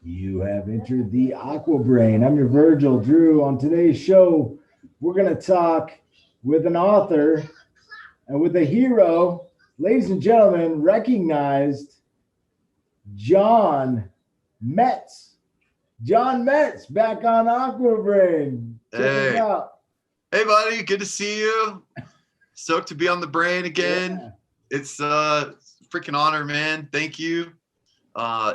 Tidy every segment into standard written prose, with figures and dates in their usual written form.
You have entered the Aqua Brain. I'm your Virgil Drew. On today's show, we're going to talk with an author and with a hero. Ladies and gentlemen, recognized Jon Metz. Jon Metz back on Aqua Brain. Check us out. Hey, buddy. Good to see you. Stoked to be on the brain again. Yeah. It's a freaking honor, man. Thank you.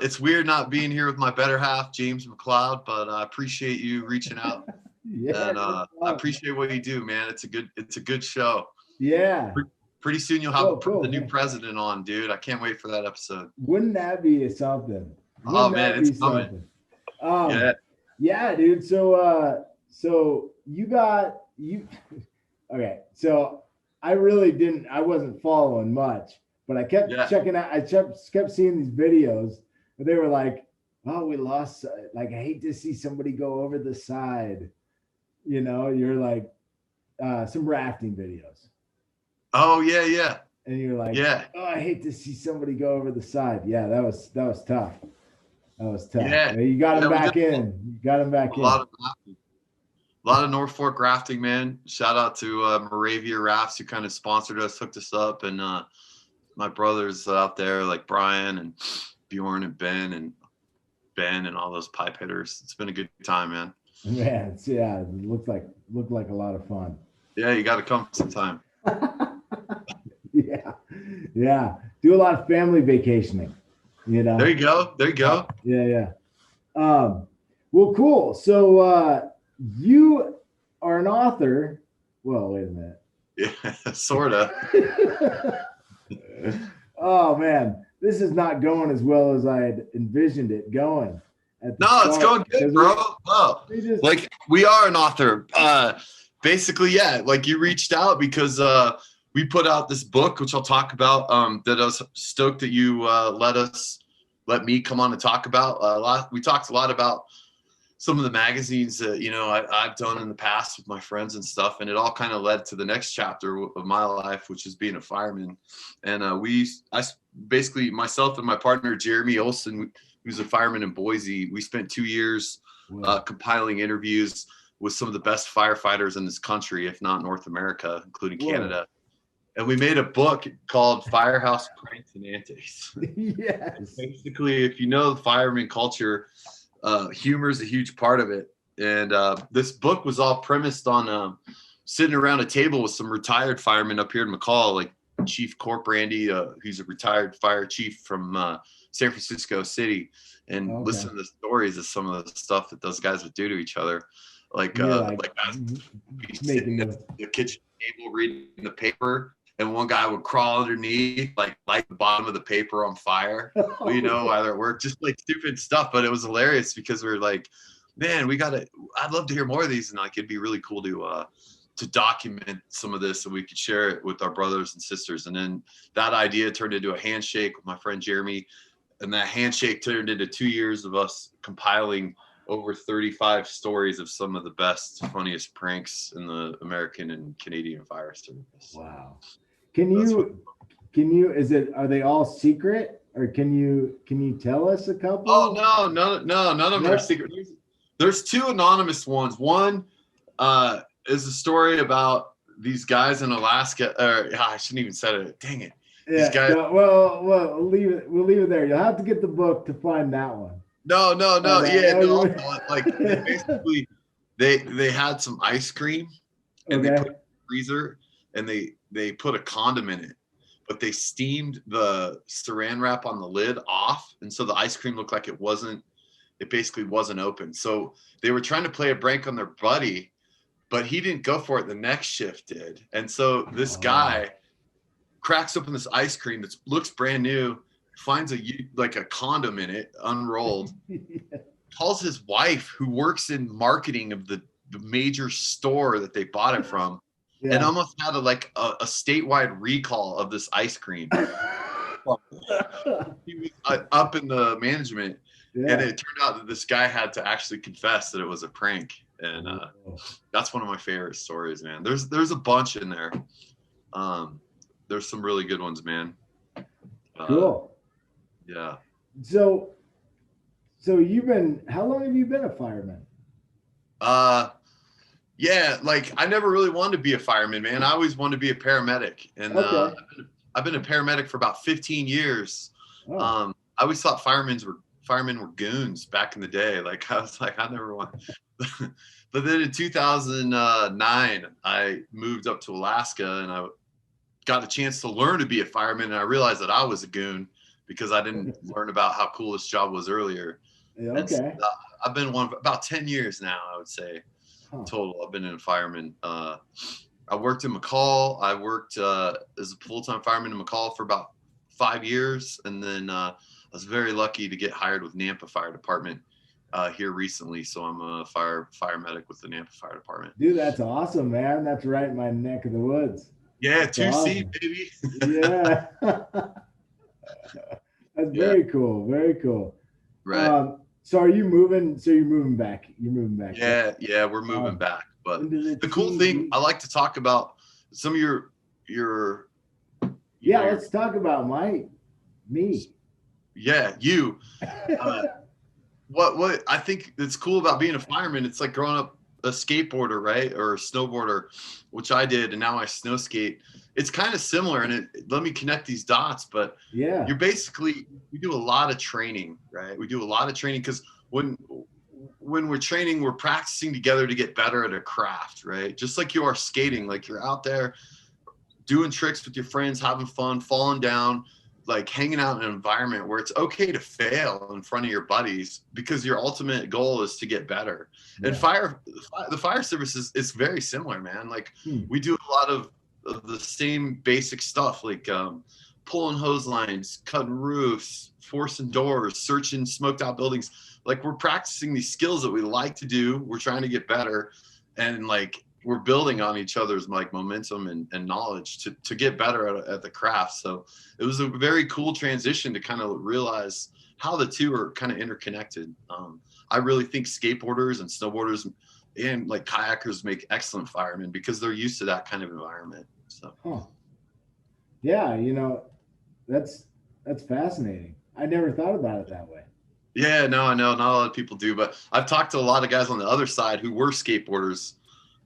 It's weird not being here with my better half, James McLeod, but I appreciate you reaching out. Yeah, and I appreciate what you do, man. It's a good show. Yeah. Pretty soon you'll have the new president on, dude. I can't wait for that episode. Wouldn't that be something? Oh man, it's coming. Yeah, dude. So okay. So I wasn't following much, but I kept checking out. I kept seeing these videos, and they were like, "Oh, we lost. Like, I hate to see somebody go over the side." You know, you're like some rafting videos. Oh yeah. And you're like, "Oh, I hate to see somebody go over the side." Yeah, that was tough. That was tough. Yeah, you got him back in. You got him back in. A lot of Norfolk rafting, man. Shout out to Moravia Rafts, who kind of sponsored us, hooked us up, and my brothers out there like Brian and Bjorn and Ben and all those pipe hitters. It's been a good time, man. Man, it looked like a lot of fun. Yeah, you got to come sometime. Yeah. Do a lot of family vacationing. You know. There you go. Yeah. Well, cool. So you are an author. Well, wait a minute. Yeah, sorta. Oh man, this is not going as well as I had envisioned it going. It's going good, bro. We are an author. Basically, yeah. Like you reached out because we put out this book, which I'll talk about. That I was stoked that you let me come on and talk about a lot. We talked a lot about some of the magazines that I've done in the past with my friends and stuff, and it all kind of led to the next chapter of my life, which is being a fireman. And I basically, myself and my partner Jeremy Olson, who's a fireman in Boise, we spent 2 years compiling interviews with some of the best firefighters in this country, if not North America, including Canada. And we made a book called Firehouse Pranks and Antics. Yes. Basically, if you know the fireman culture, humor is a huge part of it. And this book was all premised on sitting around a table with some retired firemen up here in McCall, like Chief Corp Randy, who's a retired fire chief from San Francisco City, and listen to the stories of some of the stuff that those guys would do to each other. Like sitting at the kitchen table reading the paper, and one guy would crawl underneath, like light the bottom of the paper on fire. Either at work, just like stupid stuff. But it was hilarious because we were like, man, I'd love to hear more of these, and like it'd be really cool to document some of this so we could share it with our brothers and sisters. And then that idea turned into a handshake with my friend Jeremy, and that handshake turned into 2 years of us compiling over 35 stories of some of the best, funniest pranks in the American and Canadian fire service. Wow. Are they all secret, or can you tell us a couple? Oh, no, none of them are secret. There's 2 anonymous ones. One is a story about these guys in Alaska. I shouldn't even say it. Dang it. Yeah. These guys. Well, we'll leave it there. You'll have to get the book to find that one. No. Like basically, they had some ice cream, and they put it in the freezer, and they put a condom in it, but they steamed the saran wrap on the lid off, and so the ice cream looked like it basically wasn't open. So they were trying to play a prank on their buddy, but he didn't go for it. The next shift did, and so this guy cracks open this ice cream that looks brand new, finds a condom in it, unrolled, calls his wife, who works in marketing of the major store that they bought it from, and almost had a statewide recall of this ice cream. He was up in the management, and it turned out that this guy had to actually confess that it was a prank. And that's one of my favorite stories, man. There's a bunch in there. There's some really good ones, man. Cool. Yeah. So how long have you been a fireman? Yeah, like I never really wanted to be a fireman, man. I always wanted to be a paramedic, and Okay. I've been a paramedic for about 15 years. Oh. I always thought firemen were goons back in the day. Like I was like, I never want. But then in 2009, I moved up to Alaska, and I got a chance to learn to be a fireman, and I realized that I was a goon because I didn't learn about how cool this job was earlier. Okay. And so, I've been one for about 10 years now, I would say. Total. I've been in a fireman. I worked in McCall. I worked as a full-time fireman in McCall for about 5 years, and then I was very lucky to get hired with Nampa Fire Department here recently. So I'm a fire medic with the Nampa Fire Department. Dude, that's awesome, man. That's right in my neck of the woods. Yeah, 2C, awesome. Baby. Yeah. That's very cool. Very cool. Right. So are you moving? So you're moving back. You're moving back. Yeah, right? Yeah, we're moving back. But the cool thing, I like to talk about some of your let's talk about me. Yeah, you. What I think that's cool about being a fireman, it's like growing up a skateboarder, right? Or a snowboarder, which I did, and now I snow skate. It's kind of similar, and let me connect these dots, but yeah, we do a lot of training, right? We do a lot of training because when we're training, we're practicing together to get better at a craft, right? Just like you are skating, like you're out there doing tricks with your friends, having fun, falling down, like hanging out in an environment where it's okay to fail in front of your buddies because your ultimate goal is to get better. Yeah. And the fire service is very similar, man. Like we do a lot of the same basic stuff, like pulling hose lines, cutting roofs, forcing doors, searching smoked out buildings. Like we're practicing these skills that we like to do. We're trying to get better, and like we're building on each other's like momentum and knowledge to get better at the craft. So it was a very cool transition to kind of realize how the two are kind of interconnected. I really think skateboarders and snowboarders and like kayakers make excellent firemen because they're used to that kind of environment. So, yeah, that's fascinating. I never thought about it that way. Yeah, no, I know not a lot of people do, but I've talked to a lot of guys on the other side who were skateboarders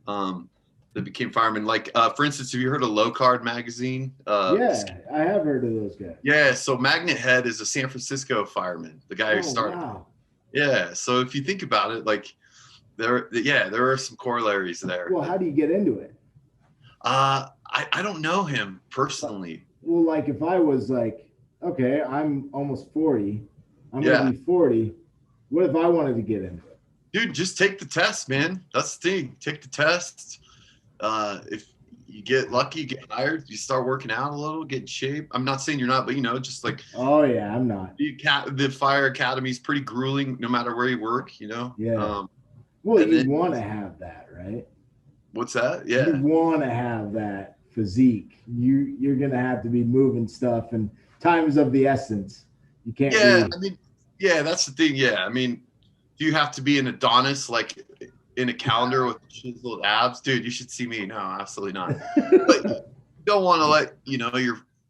that became firemen. Like, for instance, have you heard of Low Card magazine? Yeah, I have heard of those guys. Yeah, so Magnet Head is a San Francisco fireman, the guy who started. Wow. Yeah, so if you think about it, like, there are some corollaries there. Well, how do you get into it? I don't know him personally. Well, like if I was like, okay, I'm almost 40, I'm gonna be 40. What if I wanted to get into it? Dude, just take the test, man. That's the thing. Take the test. If you get lucky, you get hired, you start working out a little, get in shape. I'm not saying you're not, but just like. Oh yeah, I'm not. The fire academy is pretty grueling, no matter where you work. Yeah. Well, you want to have that, right? What's that? Yeah. You want to have that physique. You're gonna have to be moving stuff, and time is of the essence. You can't. Yeah, that's the thing. Yeah, I mean, do you have to be an Adonis like in a calendar with chiseled abs? Dude, you should see me. No, absolutely not. But you don't want to let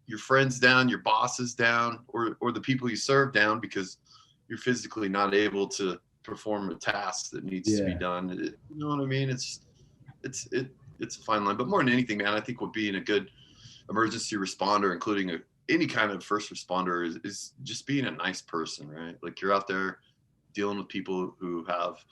your friends down, your bosses down, or the people you serve down because you're physically not able to perform a task that needs to be done. You know what I mean? It's a fine line. But more than anything, man, I think what being a good emergency responder, including any kind of first responder, is just being a nice person, right? Like you're out there dealing with people who have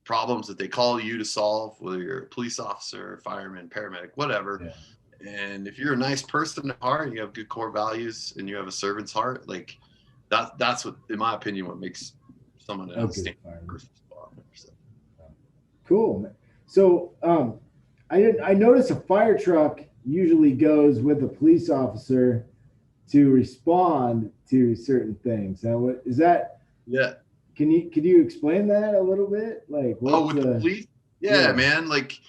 problems that they call you to solve, whether you're a police officer, fireman, paramedic, whatever. Yeah. And if you're a nice person at heart, you have good core values, and you have a servant's heart, like that's what, in my opinion, what makes someone an outstanding first responder. So. Cool. So I noticed a fire truck usually goes with a police officer to respond to certain things. Now, what is that? Yeah. Can you explain that a little bit? Like, with the police? Yeah, man. Like,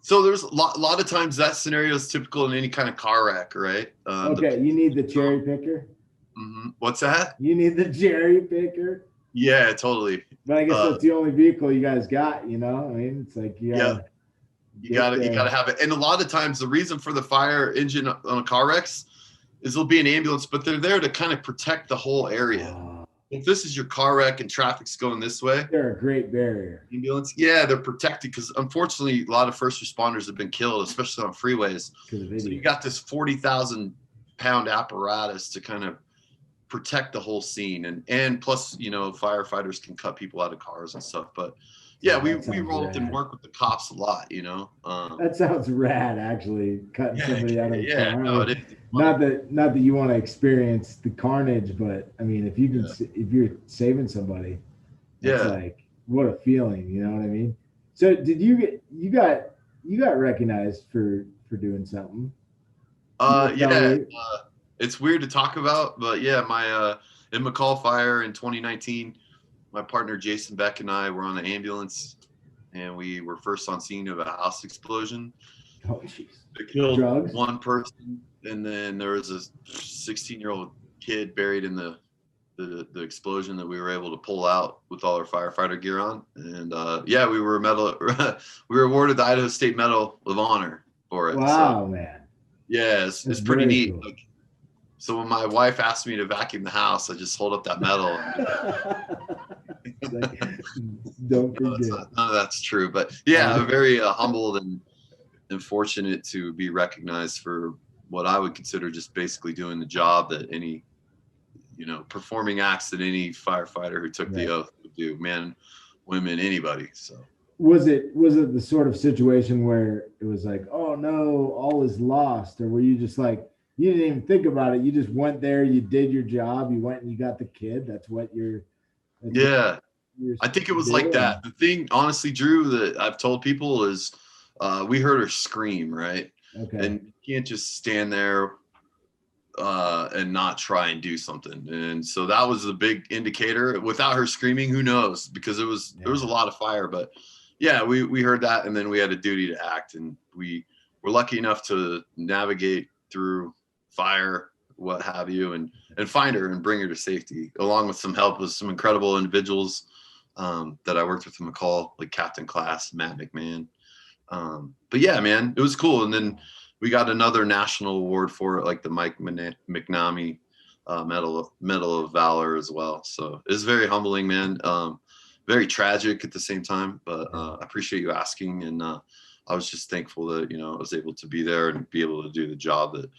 so there's a lot of times that scenario is typical in any kind of car wreck, right? Okay, you need the cherry picker. Mm-hmm. What's that? You need the cherry picker. Yeah, totally. But I guess that's the only vehicle you guys got. I mean, it's like You gotta have it. And a lot of times the reason for the fire engine on a car wrecks is there'll be an ambulance, but they're there to kind of protect the whole area. If this is your car wreck and traffic's going this way, they're a great barrier. Ambulance, yeah, they're protected because unfortunately a lot of first responders have been killed, especially on freeways. So you got this 40,000-pound apparatus to kind of protect the whole scene, and plus, you know, firefighters can cut people out of cars and stuff. But yeah, we roll up and work with the cops a lot, you know. That sounds rad, actually, cutting somebody out of a car. No, it is. Not that you want to experience the carnage, but I mean, if you can, if you're saving somebody, it's like, what a feeling, you know what I mean? So did you got recognized for doing something? It's weird to talk about, but yeah, my in McCall Fire in 2019, my partner Jason Beck and I were on the ambulance, and we were first on scene of a house explosion. Oh, jeez. It killed one person, and then there was a 16-year-old kid buried in the explosion that we were able to pull out with all our firefighter gear on. And we were we were awarded the Idaho State Medal of Honor for it. Wow, man. Yeah, it's pretty neat. Cool. Like, so when my wife asked me to vacuum the house, I just hold up that medal. Don't forget. None of that's true, but yeah, I'm very humbled and fortunate to be recognized for what I would consider just basically doing the job that any, you know, performing acts that any firefighter who took the oath would do, men, women, anybody. So was it the sort of situation where it was like, oh no, all is lost, or were you just like, you didn't even think about it, you just went there, you did your job, you went and you got the kid, that's what you're I think it was like that. The thing, honestly, Drew, that I've told people is we heard her scream, right? Okay. And you can't just stand there and not try and do something. And so that was a big indicator. Without her screaming, who knows? Because there was a lot of fire. But yeah, we heard that, and then we had a duty to act, and we were lucky enough to navigate through fire, what have you, and find her and bring her to safety, along with some help with some incredible individuals that I worked with in McCall, like Captain Class, Matt McMahon. But yeah, man, it was cool. And then we got another national award for it, like the Mike McNamee Medal of Valor as well. So it's very humbling, man. Very tragic at the same time, but I appreciate you asking. And I was just thankful that, you know, I was able to be there and be able to do the job that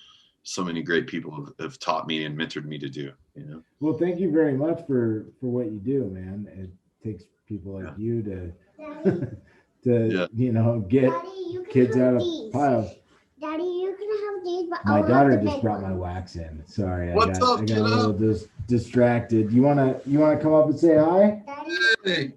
so many great people have taught me and mentored me to do, you know? Well, thank you very much for what you do, man. It takes people like you to you know, get Daddy, kids out of piles. Daddy, you can have these, but my daughter just brought my wax in. Sorry, I got a little distracted. You wanna come up and say hi? Daddy, Hey.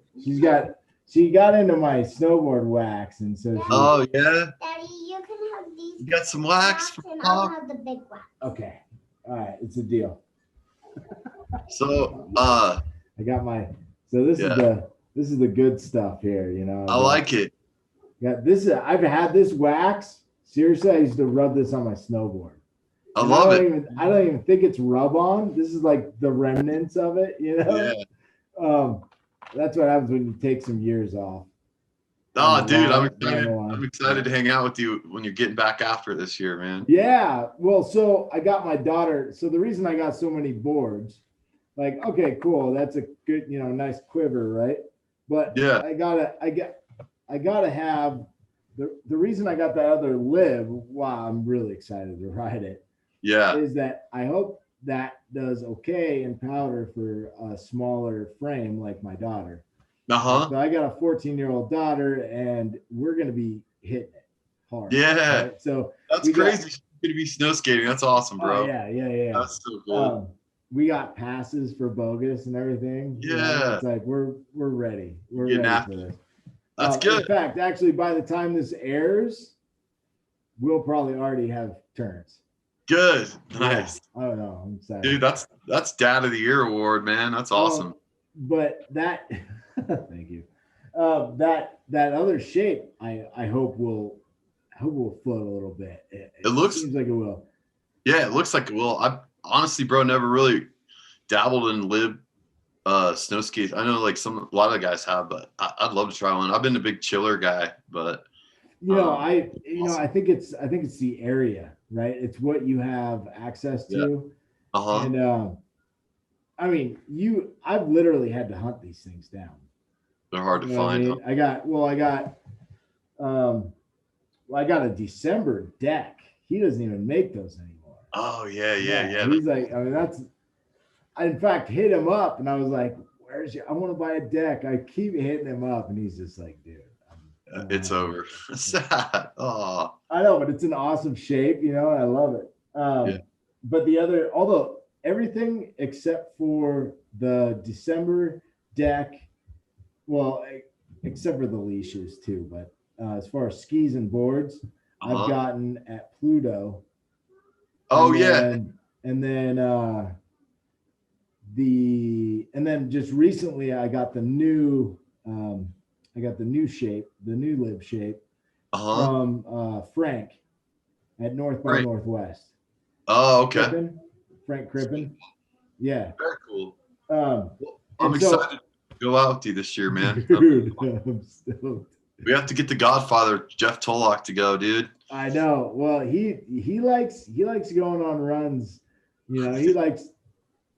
She got into my snowboard wax, and so Oh yeah. Daddy, you can have these. You got some wax for and I'll have the big wax. Okay, all right, it's a deal. So I got my. So this is the good stuff here, you know. I like it. Yeah, I've had this wax. Seriously, I used to rub this on my snowboard. I love it. I don't even think it's rub on. This is like the remnants of it, you know. Yeah. That's what happens when you take some years off. Oh, dude, I'm excited to hang out with you when you're getting back after it this year, man. Yeah. Well, so I got my daughter. So the reason I got so many boards, like, okay, cool. That's a good, you know, nice quiver, right? But yeah, I gotta have the reason I got that other lib. Wow, I'm really excited to ride it. Yeah. Is that I hope that does okay in powder for a smaller frame like my daughter. So I got a 14-year-old daughter, and we're gonna be hitting it hard. Yeah. Right? So that's crazy. She's gonna be snow skating. That's awesome, bro. Oh, yeah. That's so cool. We got passes for bogus and everything. Yeah. You know, it's like we're ready. We're ready for this. That's good. In fact, actually, by the time this airs, we'll probably already have turns. Good. Nice. Yeah. Oh no, I'm excited. Dude, that's Dad of the Year award, man. That's awesome. But that thank you. That other shape, I hope will float a little bit. It seems like it will. Yeah, it looks like it will. I honestly, bro, never really dabbled in lib snow skis. I know like a lot of guys have, but I'd love to try one. I've been a big chiller guy, but Awesome. I think it's the area, right? It's what you have access Yeah. to. Uh-huh. And I mean, I've literally had to hunt these things down. They're hard to You know what I find, huh? mean? Um, I got a December deck. He doesn't even make those anymore. Oh yeah, yeah, Yeah, yeah. he's like, I mean, I in fact hit him up and I was like, "Where's your? I want to buy a deck." I keep hitting him up, and he's just like, "Dude, I don't It's have over. it." Sad. Oh, I know, but it's an awesome shape, and I love it. yeah. But although everything except for the December deck, well, except for the leashes too, but as far as skis and boards, I've Uh-huh. gotten at Pluto, Oh and yeah. then just recently I got the new shape, the new lib shape Uh-huh. from Frank at North by Great. Northwest. Oh, okay. Frank Crippen. Yeah. Very cool. Um, Well, I'm and so, excited to go out with you this year, man. dude, I'm stoked. We have to get the Godfather, Jeff Tollock, to go, dude. I know. Well, he likes going on runs. He likes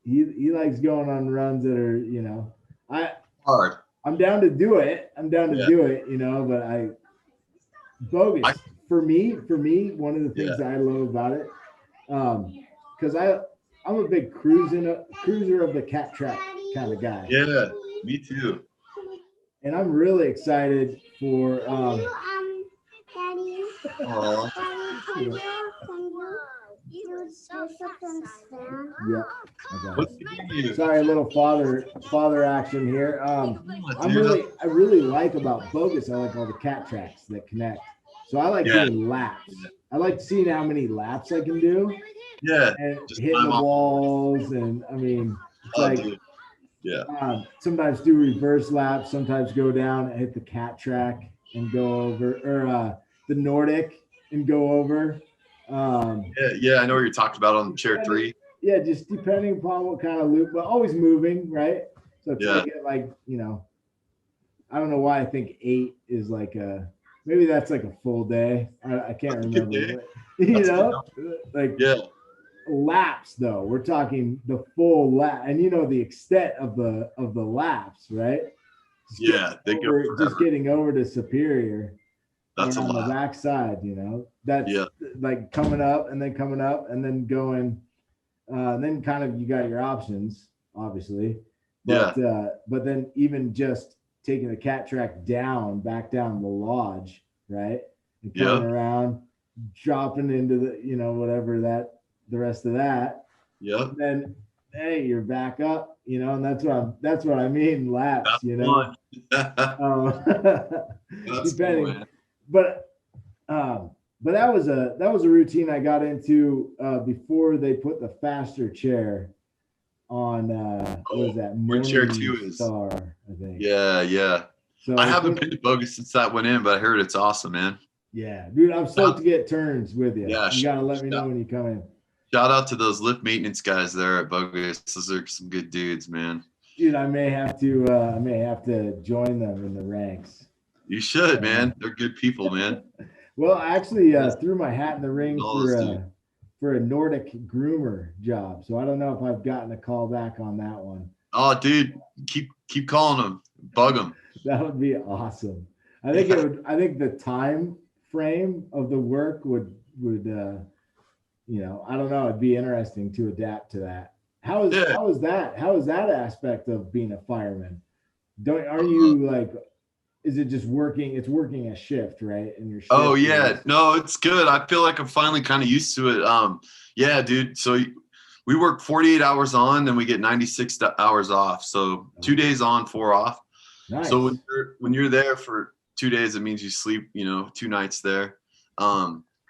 going on runs that are, I Hard. I'm down to do it. I'm down to Yeah. do it, but bogus for me, one of the Yeah. things that I love about it, because I'm a big cruiser of the cat track kind of guy. Yeah, me too. And I'm really excited for Daddy, Aw. can you do something stand? yeah. What's Okay. getting you? Sorry, a little father action here. Oh, dude. I really like about bogus. I like all the cat tracks that connect. So I like Yeah. doing laps. I like seeing how many laps I can do Yeah. and Just hitting climb the up. walls. And I mean, it's Oh, like dude. Yeah. sometimes do reverse laps, sometimes go down and hit the cat track and go over, or the Nordic and go over. Yeah, yeah. I know what you're talking about on chair 3. Yeah, just depending upon what kind of loop, but always moving, right? So it's Yeah. I don't know why I think 8 is maybe that's like a full day. I can't That's a good remember. day. But, That's a good like Yeah. laps though. We're talking the full lap, and the extent of the laps, right? Yeah. They go Just forever. getting over to Superior. That's a on the lot. backside, that's Yeah. like coming up and then going, then kind of you got your options, obviously, but then even just taking the cat track back down the lodge, right, and coming Yeah. around, dropping into whatever the rest of that, Yeah. then hey, you're back up, and that's what I mean laps, That's fun. That's depending. cool, man. But that was a routine I got into before they put the faster chair on. What was that? Where chair Morning 2 is. Star, I think. Yeah, yeah. So I haven't been to Bogus since that went in, but I heard it's awesome, man. Yeah, dude, I'm stoked to get turns with you. Yeah, You gotta let me know when you come in. Shout out to those lift maintenance guys there at Bogus. Those are some good dudes, man. Dude, I may have to join them in the ranks. You should, man. They're good people, man. Well, I actually threw my hat in the ring Dude. for a Nordic groomer job. So I don't know if I've gotten a call back on that one. Oh, dude, keep calling them, bug them. That would be awesome. I think I think the time frame of the work would I don't know. It'd be interesting to adapt to that. How is that aspect of being a fireman? Are you like? Is it just working? It's working a shift, right? And your shift. Oh yeah, no, it's good. I feel like I'm finally kind of used to it. Yeah, dude. So we work 48 hours on, then we get 96 hours off. So 2 days on, 4 off. Nice. So when you're there for 2 days, it means you sleep, 2 nights there.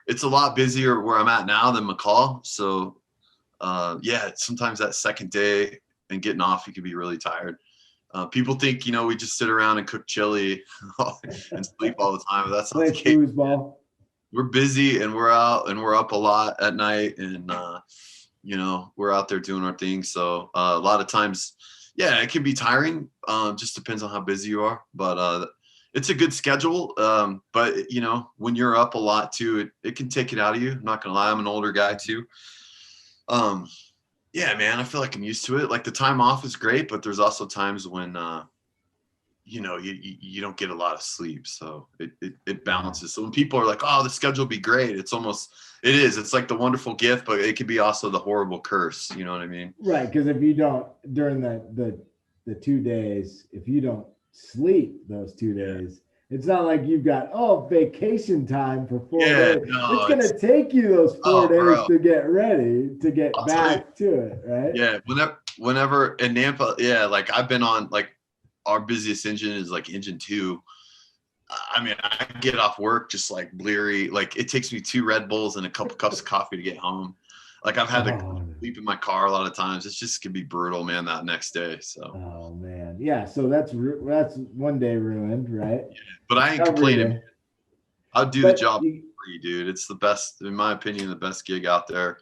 It's a lot busier where I'm at now than McCall. So yeah, sometimes that second day and getting off, you can be really tired. People think, we just sit around and cook chili and sleep all the time. But that's not the case. Foosball. We're busy and we're out and we're up a lot at night and, we're out there doing our thing. So a lot of times, yeah, it can be tiring. Just depends on how busy you are. But it's a good schedule. But you know, when you're up a lot too, it can take it out of you. I'm not gonna lie, I'm an older guy too. Yeah, man, I feel like I'm used to it. Like the time off is great, but there's also times when you know, you don't get a lot of sleep, so it balances. So when people are like, "Oh, the schedule will be great," it's like the wonderful gift, but it can be also the horrible curse. You know what I mean? Right, because if you don't during the 2 days, if you don't sleep those 2 days, it's not like you've got vacation time for 4 days. No, it's gonna take you those 4 days bro. to get ready to get I'll back to it, right? Yeah, whenever in Nampa, yeah, like I've been on like our busiest engine is like engine 2. I mean, I get off work just like bleary. Like it takes me 2 Red Bulls and a couple cups of coffee to get home. Like I've had to sleep in my car a lot of times. It's just gonna be brutal, man, that next day. So. Oh man, yeah. So that's one day ruined, right? Yeah, but I ain't complaining. I'll do the job for you, dude. It's the best, in my opinion, the best gig out there.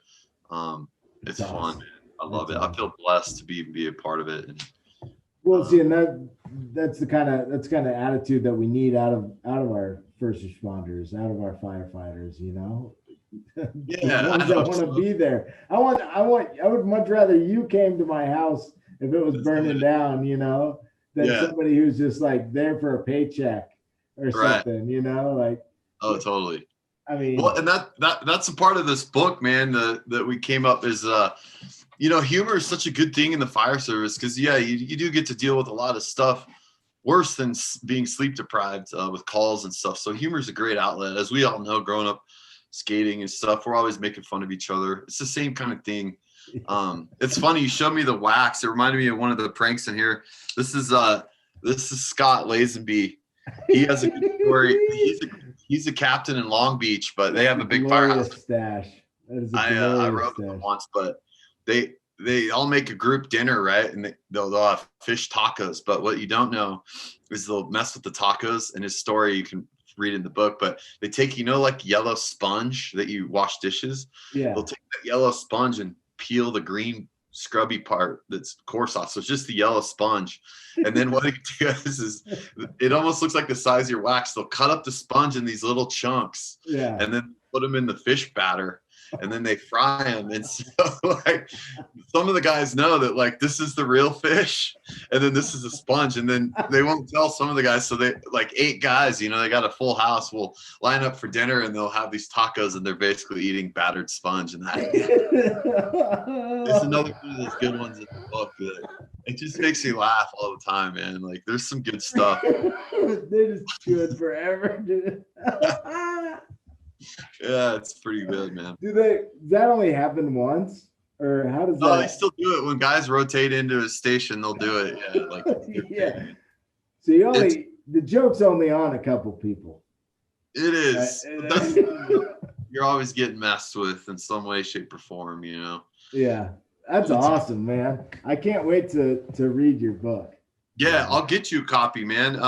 It's fun. Awesome. I love it. I feel blessed to be a part of it. And, well, see, and that's the kind of attitude that we need out of our first responders, out of our firefighters. You know, yeah, the ones that want to be there. I would much rather you came to my house if it was burning down, you know, than somebody who's just like there for a paycheck or something, you know, like. Oh, totally. I mean, well, and that's a part of this book, man, that we came up is, you know, humor is such a good thing in the fire service because, yeah, you do get to deal with a lot of stuff worse than being sleep deprived with calls and stuff. So humor is a great outlet. As we all know, growing up skating and stuff, we're always making fun of each other. It's the same kind of thing. It's funny. You showed me the wax. It reminded me of one of the pranks in here. This is Scott Lazenby. He has a good story. He's a captain in Long Beach, but they have a big firehouse stash. I wrote them once, but they all make a group dinner, right? And they'll have fish tacos. But what you don't know is they'll mess with the tacos. And his story you can read in the book. But they take, you know, like yellow sponge that you wash dishes. Yeah. They'll take that yellow sponge and peel the green scrubby part that's coarse off. So it's just the yellow sponge. And then what it does is it almost looks like the size of your wax. They'll cut up the sponge in these little chunks. Yeah. And then put them in the fish batter. And then they fry them. And so like some of the guys know that like this is the real fish and then this is a sponge. And then they won't tell some of the guys. So they like 8 guys, you know, they got a full house, will line up for dinner and they'll have these tacos and they're basically eating battered sponge. And that it's another one of those good ones in the book that it just makes me laugh all the time, man. Like there's some good stuff. They just chew it forever, dude. Yeah, it's pretty good, man. Does that only happen once? Or how does that? No, they still do it. When guys rotate into a station, they'll do it. Yeah. Like yeah. So the joke's only on a couple people. It is. You're always getting messed with in some way, shape, or form, you know? Yeah. That's awesome, man. I can't wait to read your book. Yeah, I'll get you a copy, man.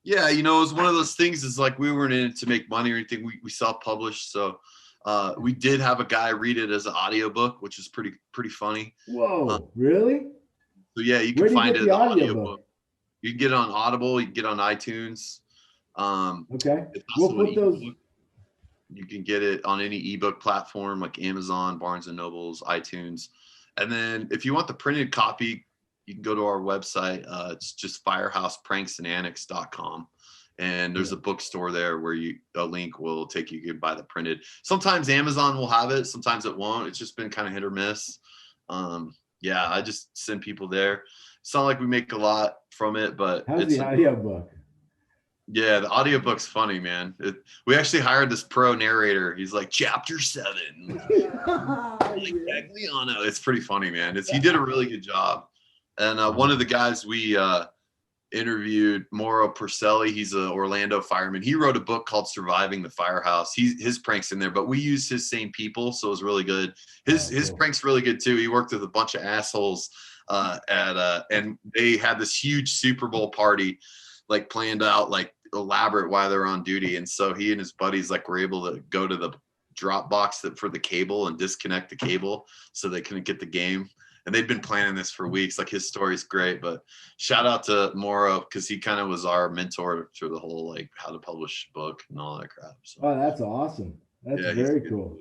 Yeah, you know, it was one of those things is like we weren't in it to make money or anything. We self-published. So we did have a guy read it as an audiobook, which is pretty funny. Whoa, really? So yeah, you can find it as an audiobook. You can get it on Audible, you can get it on iTunes. Okay. We'll put those. You can get it on any ebook platform like Amazon, Barnes and Nobles, iTunes. And then if you want the printed copy, you can go to our website. It's just firehousepranksandAntics.com. And there's a bookstore there where a link will take you to buy the printed. Sometimes Amazon will have it. Sometimes it won't. It's just been kind of hit or miss. Yeah, I just send people there. It's not like we make a lot from it, but how's the audiobook? Yeah, the audiobook's funny, man. We actually hired this pro narrator. He's like, chapter 7. Like Gagliano. It's pretty funny, man. He did a really good job. And one of the guys we interviewed, Mauro Porcelli, he's an Orlando fireman. He wrote a book called Surviving the Firehouse. His prank's in there, but we used his same people, so it was really good. His prank's really good too. He worked with a bunch of assholes and they had this huge Super Bowl party, like planned out, like elaborate while they're on duty. And so he and his buddies like were able to go to the drop box for the cable and disconnect the cable so they couldn't get the game. and they'd been planning this for weeks. Like, his story's great, but shout out to Moro, because he kind of was our mentor through the whole like how to publish a book and all that crap. So, Oh, that's awesome. That's yeah, very cool.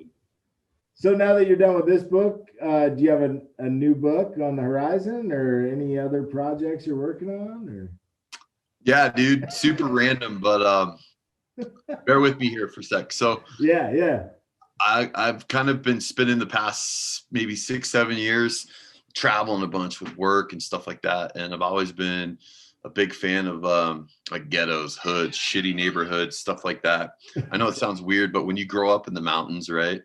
So now that you're done with this book, do you have a new book on the horizon, or any other projects you're working on? Or yeah, dude, super random, but bear with me here for a sec. So yeah. I've kind of been spending the past maybe 6-7 years traveling a bunch with work and stuff like that, and I've always been a big fan of like ghettos, hoods, shitty neighborhoods, stuff like that. I know it sounds weird, but when you grow up in the mountains, right,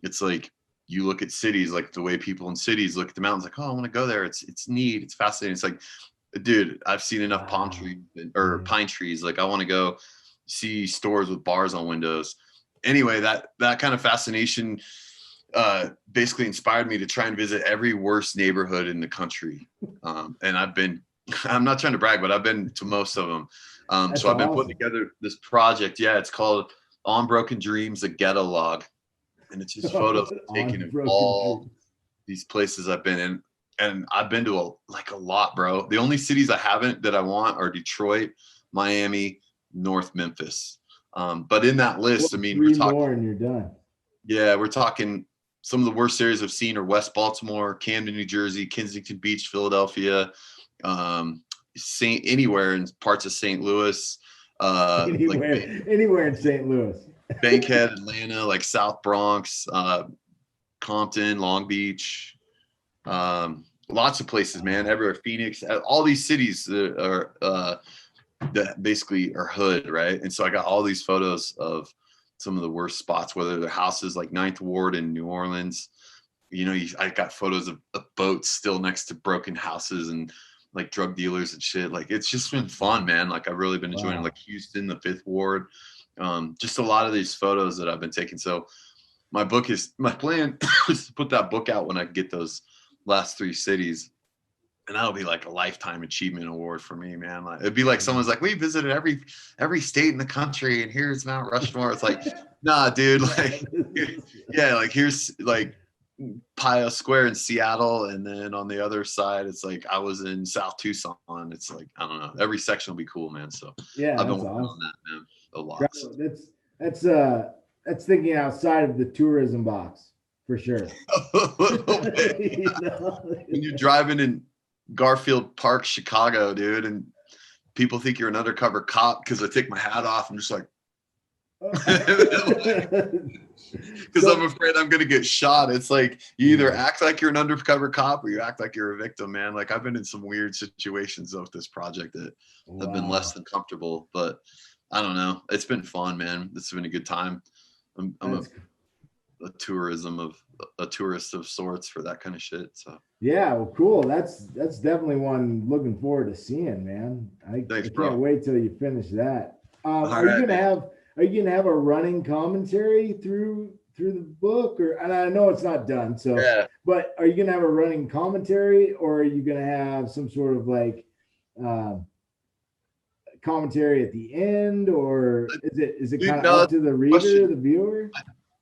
it's like you look at cities, like the way people in cities look at the mountains, like, oh, I want to go there. It's neat. It's fascinating. It's like, dude, I've seen enough palm trees or pine trees. Like, I want to go see stores with bars on windows. Anyway, that kind of fascination basically inspired me to try and visit every worst neighborhood in the country. And I'm not trying to brag, but I've been to most of them. So I've been putting together this project. Yeah, it's called On Broken Dreams, a Ghetto Log. And it's just photos taken of all these places I've been in. And I've been to a lot, bro. The only cities I haven't that I want are Detroit, Miami, North Memphis. But in that list, I mean, we're talking more and you're done. Yeah, we're talking some of the worst areas I've seen are West Baltimore, Camden, New Jersey, Kensington Beach, Philadelphia, anywhere in parts of St. Louis, anywhere in St. Louis, Bankhead, Atlanta, like South Bronx, Compton, Long Beach, lots of places, man. Everywhere, Phoenix, all these cities that basically are hood, right? And so I got all these photos of some of the worst spots, whether they're houses like Ninth Ward in New Orleans. You know, I got photos of boats still next to broken houses and like drug dealers and shit. Like, it's just been fun, man. Like, I've really been enjoying like Houston, the Fifth Ward, just a lot of these photos that I've been taking. So my plan is to put that book out when I get those last 3 cities. And that'll be like a lifetime achievement award for me, man. Like, it'd be like someone's like, we visited every state in the country, and here's Mount Rushmore. It's like, nah, dude. Like, yeah, like here's like Pio Square in Seattle, and then on the other side, it's like I was in South Tucson. It's like, I don't know. Every section will be cool, man. So yeah, I've been working on that, man, a lot. That's thinking outside of the tourism box for sure. You know? When you're driving in Garfield Park, Chicago, dude, and people think you're an undercover cop because I take my hat off. I'm just like, because I'm afraid I'm gonna get shot. It's like you either act like you're an undercover cop or you act like you're a victim, man. Like, I've been in some weird situations with this project that have been less than comfortable, but I don't know. It's been fun, man. It's been a good time. I'm a tourist of sorts for that kind of shit. So yeah, well, cool. That's definitely one looking forward to seeing, man. I can't wait till you finish that. Are you gonna have a running commentary through the book, or, and I know it's not done, so yeah, but are you gonna have a running commentary, or are you gonna have some sort of like commentary at the end, or is it kind of up to the reader, the viewer?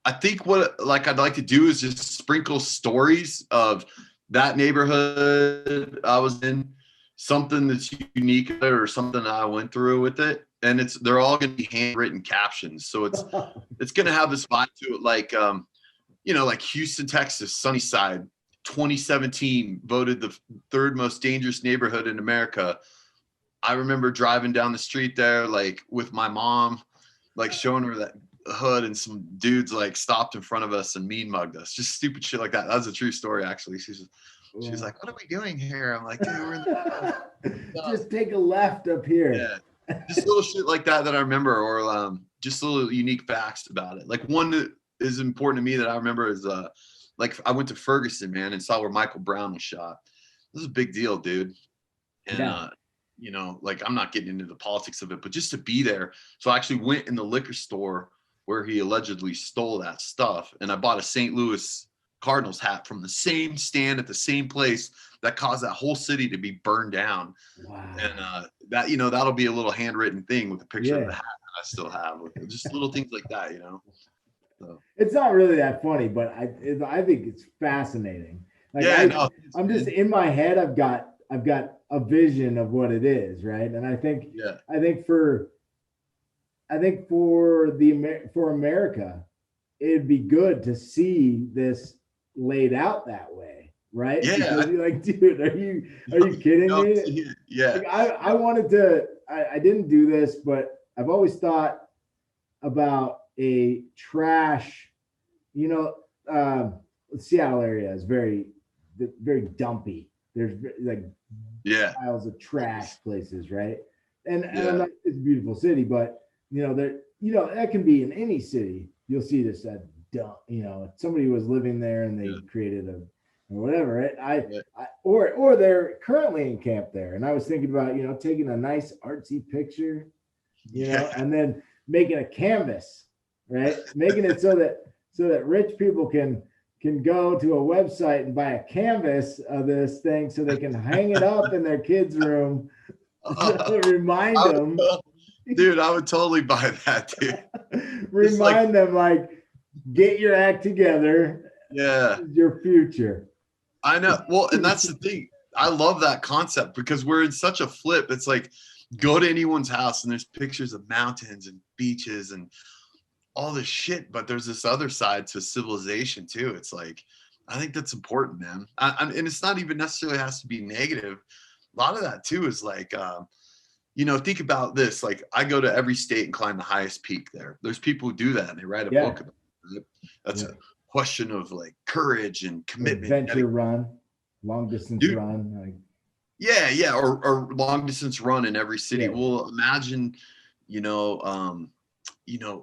I think what I'd like to do is just sprinkle stories of that neighborhood I was in, something that's unique or something I went through with it, and they're all going to be handwritten captions. So it's going to have this vibe to it, like like Houston, Texas, Sunnyside, 2017 voted the 3rd most dangerous neighborhood in America. I remember driving down the street there, like with my mom, like showing her that hood, and some dudes like stopped in front of us and mean mugged us, just stupid shit like that. That's a true story, actually. She's like, what are we doing here? I'm like, dude, we're in the just take a left up here. Yeah, just little shit like that I remember, or just little unique facts about it. Like, one that is important to me that I remember is like I went to Ferguson, man, and saw where Michael Brown was shot. This is a big deal, dude. And like, I'm not getting into the politics of it, but just to be there. So I actually went in the liquor store where he allegedly stole that stuff, and I bought a St. Louis Cardinals hat from the same stand at the same place that caused that whole city to be burned down. Wow. And that, that'll be a little handwritten thing with a picture of the hat that I still have. Just little things like that, So. It's not really that funny, but I think it's fascinating Like Yeah, no, I'm just in my head. I've got a vision of what it is, right? And I think for America, it'd be good to see this laid out that way, right? Yeah, because you're like, dude, are you kidding me? Yeah, like I wanted to. I didn't do this, but I've always thought about a trash. You know, Seattle area is very dumpy. There's like piles of trash places, right? And I'm not, it's a beautiful city, but that can be in any city. You'll see this at dump. Somebody was living there and they created a or whatever. Right? Or they're currently in camp there. And I was thinking about taking a nice artsy picture, and then making a canvas, right? Making it so that rich people can go to a website and buy a canvas of this thing so they can hang it up in their kids' room to remind them. Dude, I would totally buy that, dude. Remind them, like, get your act together. Yeah. Your future. I know. Well, and that's the thing. I love that concept because we're in such a flip. It's like, go to anyone's house and there's pictures of mountains and beaches and all this shit, but there's this other side to civilization too. It's like, I think that's important, man. And it's not even necessarily has to be negative. A lot of that too is like, think about this. Like, I go to every state and climb the highest peak there. There's people who do that and they write a book about it. That's a question of like courage and commitment. Adventure run, long distance run. Like, or long distance run in every city. Well, imagine,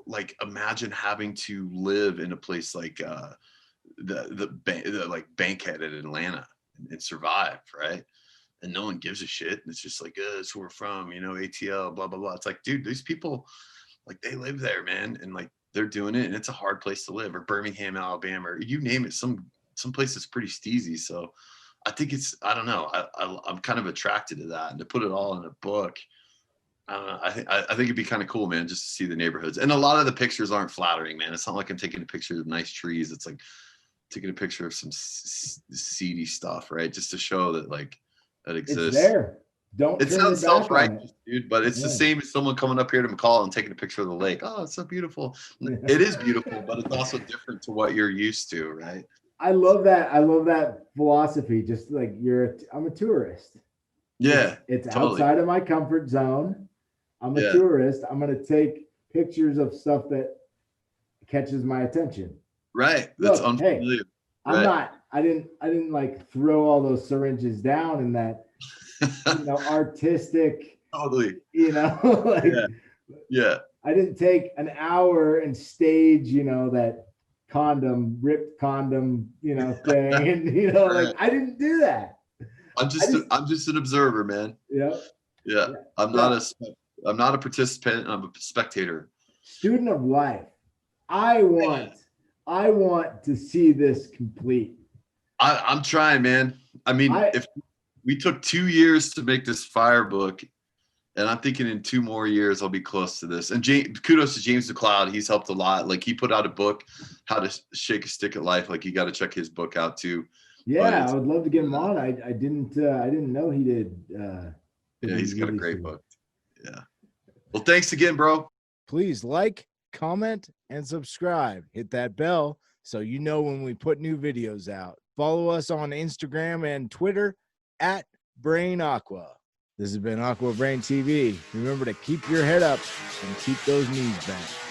like imagine having to live in a place like the like Bankhead in Atlanta and survive, right? And no one gives a shit. And it's just like, that's where we're from, ATL, blah, blah, blah. It's like, dude, these people, like, they live there, man. And like, they're doing it and it's a hard place to live. Or Birmingham, Alabama, or you name it, some place is pretty steezy. So I think I don't know. I'm kind of attracted to that, and to put it all in a book. I don't know. I think it'd be kind of cool, man, just to see the neighborhoods. And a lot of the pictures aren't flattering, man. It's not like I'm taking a picture of nice trees. It's like taking a picture of some seedy stuff, right? Just to show that like that exists. It's there. It sounds self-righteous, dude, but it's the same as someone coming up here to McCall and taking a picture of the lake. Oh, it's so beautiful. It is beautiful, but it's also different to what you're used to, right? I love that. I love that philosophy. Just like I'm a tourist. Yeah. It's totally outside of my comfort zone. I'm a tourist. I'm going to take pictures of stuff that catches my attention. Right. That's unbelievable. Hey, I didn't like throw all those syringes down in that, artistic, totally, like, I didn't take an hour and stage, that ripped condom, thing. And, like, I didn't do that. I'm just an observer, man. Yeah. I'm not a participant. I'm a spectator. Student of life. I want to see this complete. I'm trying, man. I mean, if we took 2 years to make this fire book, and I'm thinking in 2 more years I'll be close to this. And kudos to James McLeod. He's helped a lot. Like, he put out a book, How to Shake a Stick at Life. Like, you got to check his book out too. Yeah, I would love to get him on. I didn't know he did. He's got a great book. Yeah. Well, thanks again, bro. Please like, comment, and subscribe. Hit that bell so you know when we put new videos out. Follow us on Instagram and Twitter at Brain Aqua. This has been Aqua Brain TV. Remember to keep your head up and keep those knees bent.